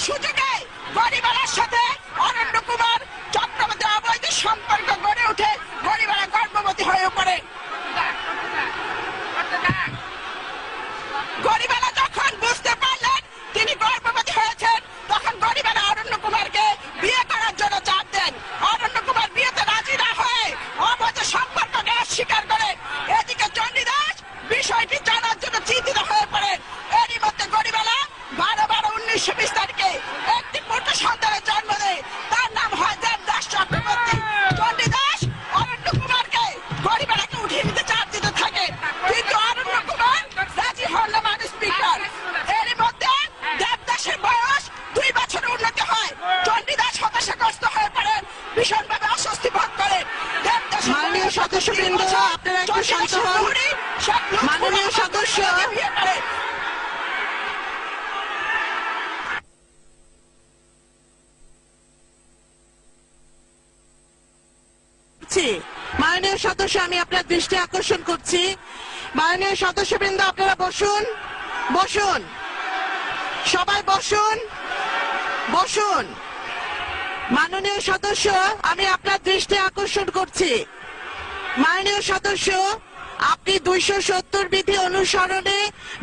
সুযোগে গরিবের সাথে অরণ্য কুমার চক্রবর্তী অবৈধ সম্পর্ক গড়ে উঠে গরিবেরা গর্ভবতী হয়ে পড়ে। গরিবেরা যখন বুঝতে পারলেন তিনি গর্ভবতী হয়েছেন, তখন গরিবেরা অরণ্য কুমারকে বিয়ে করার জন্য চাপ দেন। অরণ্য কুমার বিয়েতে রাজি না হয়ে অবৈধ সম্পর্ককে অস্বীকার করে। এদিকে চণ্ডীদাস বিষয়টি জানার জন্য চিন্তিত হয়ে পড়ে। এরই মধ্যে গরিবেরা 12/12/1920 তারিখে একটি পুত্র সন্তানের জন্ম দেয়। তার নাম হয় দেবদাস চক্রবর্তী। চণ্ডীদাস অরণ্য কুমারকে গরিবেরাকে উঠিয়ে নিতে চাপ দিতে থাকে, কিন্তু অরণ্য কুমার রাজি হন না মাননীয় স্পিকার। এরই মধ্যে দেবদাসের বয়স 2 বছরের উন্নতি হয়। চণ্ডীদাস হতাশাগ্রস্ত হয়ে পড়েন, ভীষণভাবে অস্বস্তি বোধ করেন। মাননীয় সদস্যবৃন্দ, আপনারা একটু শান্ত হন। মাননীয় সদস্য, মাননীয় সদস্য, আমি আপনার দৃষ্টি আকর্ষণ করছি। মাননীয় সদস্যবৃন্দ, আপনারা বসুন, বসুন, সবাই বসুন, বসুন। মাননীয় সদস্য, আমি আপনার দৃষ্টি আকর্ষণ করছি। মাননীয় সদস্য, আপনি 270 বিধি অনুসরণে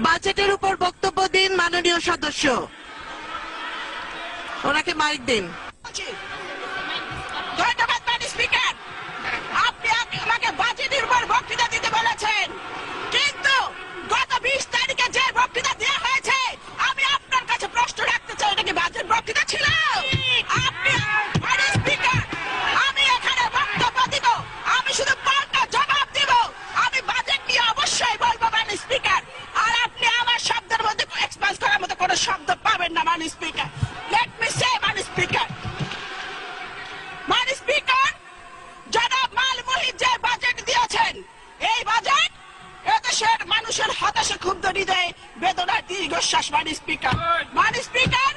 বাজেটের উপর বক্তব্য দিন। মাননীয় সদস্য, ওনাকে মাইক দিন। ধন্যবাদ মাননীয় স্পিকার। আপনি আমাকে বাজেটের উপর বক্তৃতা দিতে বলেছেন, কিন্তু গত 20 তারিখে যে বক্তৃতা দেওয়া হয়েছে, আমি আপনার কাছে প্রশ্ন রাখতে চাই, এটা কি বাজেট বক্তৃতা ছিল? আপনি মাননীয় স্পিকার, আমি এখানে বক্তব্য দিব, আমি শুধু পাল্টা জবাব দিব। আমি বাজেট নিয়ে অবশ্যই বলবো মাননীয় স্পিকার, আর আপনি আমার শব্দের মধ্যে এক্সপান্স করার মতো কোনো শব্দ পাবেন না মাননীয় স্পিকার। লেট মি সে মাননীয় স্পিকার, মাননীয় স্পিকার, জনাব মাল মুহিত যে বাজেট দিয়েছেন, এই বাজেট এদেশের মানুষের হতাশা ক্ষুব্ধ হৃদয়ে বেদনার দীর্ঘশ্বাস। মাননীয় স্পিকার, মাননীয় স্পিকার,